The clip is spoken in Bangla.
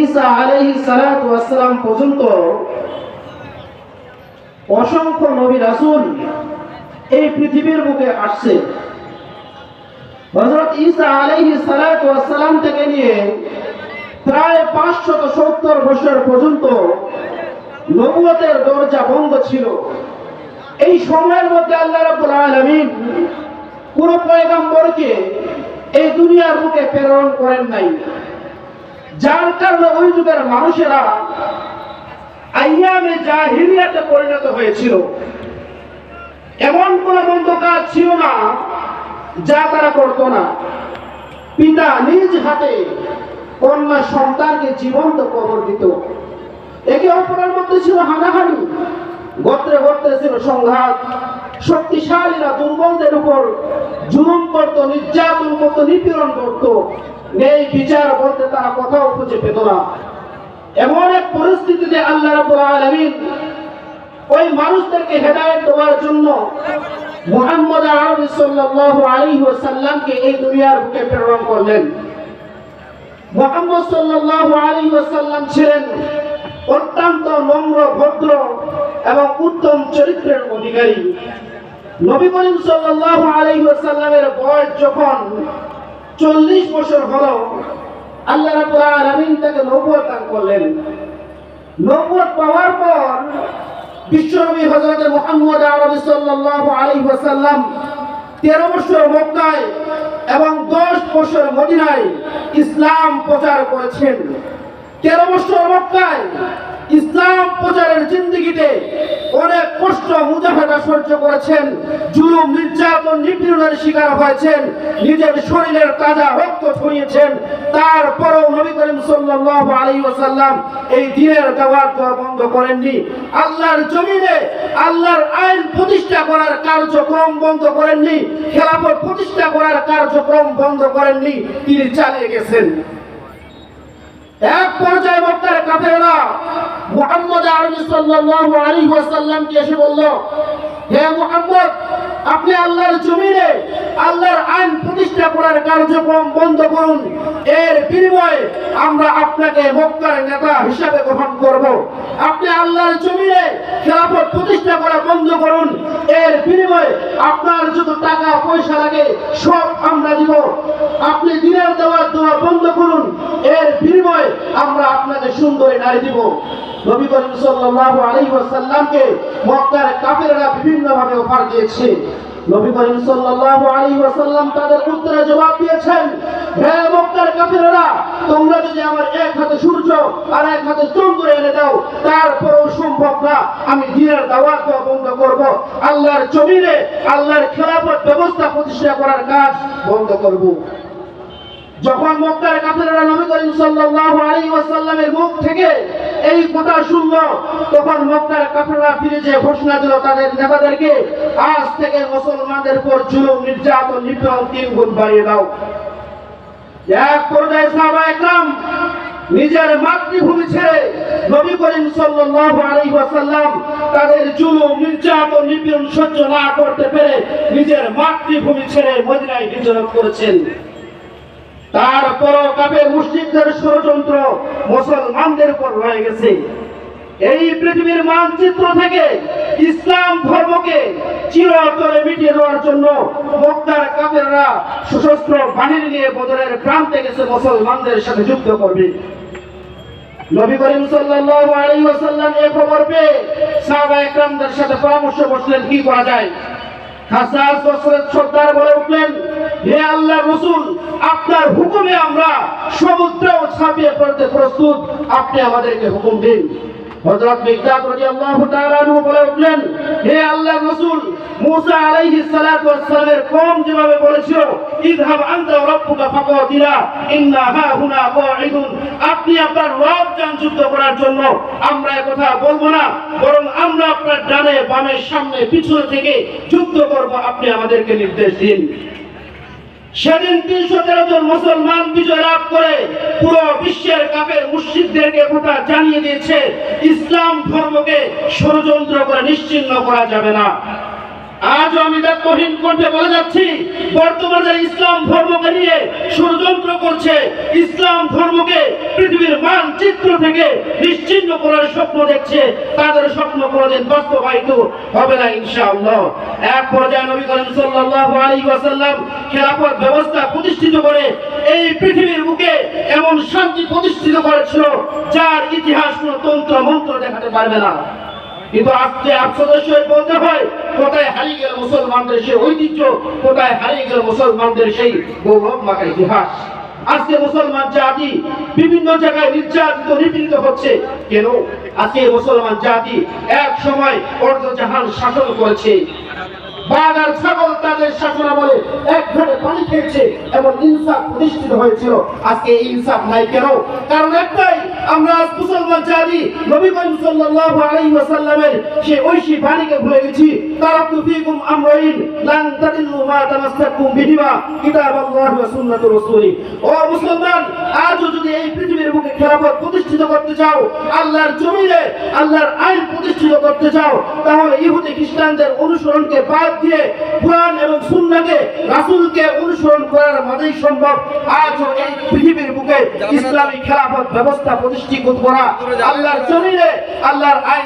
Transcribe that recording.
ঈসা আলাইহিস সালাতু ওয়াস সালাম পর্যন্ত অসংখ্য নবী রাসূল এই পৃথিবীর বুকে আসছে। হযরত ঈসা আলাইহিস সালাতু ওয়াস সালাম থেকে নিয়ে প্রায় 570 বছর পর্যন্ত নবুয়তের দরজা বন্ধ ছিল। এই সময়ের মধ্যে আল্লাহ রাব্বুল আলামিন কোন পয়গম্বরকে এই দুনিয়ার বুকে প্রেরণ করেন নাই, যার কারণে ওই যুগের মানুষেরা আইয়ামে জাহিলিয়াতে পরিণত হয়েছিল। এমন কোন মন্দ কাজ ছিল না যা তারা করত না। পিতা নিজ হাতে কন্যা সন্তানকে জীবন্ত কবর দিত। একে অপরের মধ্যে ছিল হানাহানি, গোত্রে গোত্রে ছিল সংঘাত। শক্তিশালীরা দুর্বলদের উপর জুলুম করত, নির্যাতন করত, নিপীড়ন করত। এই বিচার বলতে তারা কোথাও খুঁজে পেত না। এমন এক পরিস্থিতিতে আল্লাহ রাব্বুল আলামিন ওই মানুষদেরকে হেদায়েত দেওয়ার জন্য মুহাম্মদ আরবি সাল্লাল্লাহু আলাইহি ওয়াসাল্লামকে এই দুনিয়ার বুকে প্রেরণ করলেন। মুহাম্মদ সাল্লাল্লাহু আলাইহি ওয়াসাল্লাম ছিলেন অত্যন্ত নম্র, ভদ্র এবং উত্তম চরিত্রের অধিকারী। নবী করিম সাল্লাল্লাহু আলাইহি ওয়াসাল্লামের বয়স যখন 40 বছর হলো, আল্লাহ রাব্বুল আলামিন তাকে নবুয়ত দান করলেন। নবুয়ত পাওয়ার পর বিশ্বনবী হযরত মুহাম্মদ আরবি সাল্লাল্লাহু আলাইহি ওয়াসাল্লাম 13 বছর মক্কায় এবং 10 বছর মদিনায় ইসলাম প্রচার করেছেন। 13 বছর মক্কায় ইসলাম প্রচারের জিন্দেগিতে অনেক কষ্ট মুজাহাদা সহ্য করেছেন, জুলুম, নির্যাতন, নিপীড়নের শিকার হয়েছেন, নিজের শরীরের তাজা রক্ত ছড়িয়েছেন। তারপরেও নবী করিম সাল্লাল্লাহু আলাইহি ওয়াসাল্লাম এই দ্বীনের দাওয়াত দেওয়া বন্ধ করেননি। আল্লাহর জমিনে আল্লাহর আইন প্রতিষ্ঠা করার কার্যক্রম বন্ধ করেননি, খেলাফত প্রতিষ্ঠা করার কার্যক্রম বন্ধ করেননি, তিনি চালিয়ে গেছেন। এক পর্যায়ে মক্কার কাফেররা মুহাম্মদ আরবি সাল্লাল্লাহু আলাইহি ওয়াসাল্লামকে এসে বলল, হে মুহাম্মদ, আপনি আল্লাহর জমিনে আল্লাহর আইন প্রতিষ্ঠা করার কার্যক্রম বন্ধ করুন, এর বিনিময়ে আমরা আপনাকে মক্কার নেতা হিসাবে গ্রহণ করব। আপনি আল্লাহর জমিনে খেলাফত প্রতিষ্ঠা করা বন্ধ করুন, এর বিনিময়ে আপনার যত টাকা পয়সা লাগে সব আমরা দিব। আপনি দ্বীনের দাওয়াত দেওয়া বন্ধ করুন, এর বিনিময়ে আমরা আপনাকে সুন্দরী নারী দিব। নবী করিম সাল্লাল্লাহু আলাইহি ওয়াসাল্লামকে মক্কার কাফেররা বিভিন্নভাবে অফার দিয়েছে। নবী করিম সাল্লাল্লাহু আলাইহি ওয়াসাল্লাম তাদের উত্তরে জবাব দিয়েছেন, হে মক্কার কাফেররা, তোমরা যদি আমার এক হাতে সূর্য আর এক হাতে চন্দ্র এনে দাও, তারপরেও সম্ভব না আমি দ্বীনের দাওয়াত দেওয়া বন্ধ করব, আল্লাহর জমিনে আল্লাহর খেলাফত ব্যবস্থা প্রতিষ্ঠা করার কাজ বন্ধ করব। যখন মক্কার কাফেররা নবী করিম সাল্লাল্লাহু আলাইহি ওয়াসাল্লামের মুখ থেকে এই কথা শুনল, তখন মক্কার কাফেররা ফিরে যে ঘোষণা দিল তাদের নেতাদেরকে, আজ থেকে মুসলমানদের উপর জুলুম, নির্যাতন, নিপীড়ন 3 গুণ বাড়িয়ে দাও। এক পর্যায়ে সাহাবায়ে কেরাম নিজের মাতৃভূমি ছেড়ে নবী করিম সাল্লাল্লাহু আলাইহি ওয়াসাল্লাম তাদের জুলুম, নির্যাতন, নিপীড়ন সহ্য না করতে পেরে নিজের মাতৃভূমি ছেড়ে মদিনায় হিজরত করেছেন। তারপরও কাফের মুশরিকদের ষড়যন্ত্র মুসলমানদের উপর রয়ে গেছে। এই পৃথিবীর মানচিত্র থেকে ইসলাম ধর্মকে চিরতরে মিটিয়ে দেওয়ার জন্য মক্কার কাফেররা সশস্ত্র বাহিনী নিয়ে বদরের প্রান্তে গেছে মুসলমানদের সাথে যুদ্ধ করবে। নবী করিম সাল্লাল্লাহু আলাইহি ওয়াসাল্লাম এই খবর পেয়ে সাহাবায়ে কেরামদের সাথে পরামর্শ করলেন কি করা যায়। হাসাস বসরের সর্দার বলে উঠলেন, হে আল্লাহর রাসূল, আপনার হুকুমে আমরা সমুদ্রেও ছাপিয়ে পড়তে প্রস্তুত, আপনি আমাদেরকে হুকুম দিন। হযরত মিকদাদ রাদিয়াল্লাহু তাআলা আনহু বলে উঠলেন, হে আল্লাহর রাসূল, মুসা আলাইহিস সালাতু ওয়াস সালামের কওম যেভাবে বলেছিল, ইযহাব আনতা ওয়া রাব্বুকা ফাকাতিলা ইন্না হাহুনা কাঈদুন, আপনি আপনার রব যান যুদ্ধ করার জন্য, আমরা কথা বলবো না, বরং আমরা আপনার ডানে বামে সামনে পিছনে থেকে যুদ্ধ করব, আপনি আমাদেরকে নির্দেশ দিন। সেদিন 313 জন মুসলমান বিজয় লাভ করে পুরো বিশ্বের কাফের মুশরিকদেরকে কথা জানিয়ে দিয়েছে, ইসলাম ধর্মকে ষড়যন্ত্র করে নিশ্চিহ্ন করা যাবে না। আজ আমি দায়িত্বহীন কণ্ঠে বলে যাচ্ছি, বর্তমানে ইসলাম ধর্মকে নিয়ে ষড়যন্ত্র করছে, ইসলাম ধর্মকে পৃথিবীর মানচিত্র থেকে নিশ্চিহ্ন করার স্বপ্ন দেখছে, তাদের স্বপ্ন কোনদিন বাস্তবায়িত হবে না ইনশাআল্লাহ। এক পর্যায়ে নবী করিম সাল্লাল্লাহু আলাইহি ওয়াসাল্লাম খেলাফত ব্যবস্থা প্রতিষ্ঠিত করে এই পৃথিবীর বুকে এমন শান্তি প্রতিষ্ঠিত করেছিল যার ইতিহাস কোন তন্ত্র মন্ত্র দেখাতে পারবে না। কিন্তু আজকে আফসোসের সহিত বলতে হয়, কোথায় হারিয়ে গেল মুসলমানদের সেই ঐতিহ্য, কোথায় হারিয়ে গেল মুসলমানদের সেই গৌরব মাখা ইতিহাস। আজকে মুসলমান জাতি বিভিন্ন জায়গায় নির্যাতিত নিপীড়িত হচ্ছে। কেন? আজকে মুসলমান জাতি এক সময় অর্ধজাহান শাসন করেছে, বাঘ আর ছাগল তাদের শাসনামলে এক ঘরে পানি খেয়েছে, এমন ইনসাফ প্রতিষ্ঠিত হয়েছিল। আজকে এই ইনসাফ নাই কেন? কারণ একটাই, আমরা আজ মুসলমান জাতি নবী করিম সাল্লাল্লাহু আলাইহি ওয়াসাল্লামের সেই ঐশী বাণীকে ভুলে গেছি। তারাকতু ফীকুম আমরাইন লান তাদিল্লু মা তামাসসাকুম বিহিমা কিতাবাল্লাহি ওয়া সুন্নাতুর রাসূলি। ও মুসলমান, আজও যদি এই পৃথিবীর বুকে খেলাফত প্রতিষ্ঠিত করতে চাও, আল্লাহর জমিনে আল্লাহর আইন প্রতিষ্ঠিত করতে চাও, তাহলে ইহুদি খ্রিস্টানদের অনুসরণকে বাদ দিয়ে কুরআন এবং সুন্নাহকে, রাসূলকে অনুসরণ করার মাঝেই সম্ভব আজও এই পৃথিবীর বুকে ইসলামী খেলাফত ব্যবস্থা প্রতিষ্ঠিত করা, আল্লাহর জমিনে আল্লাহর আইন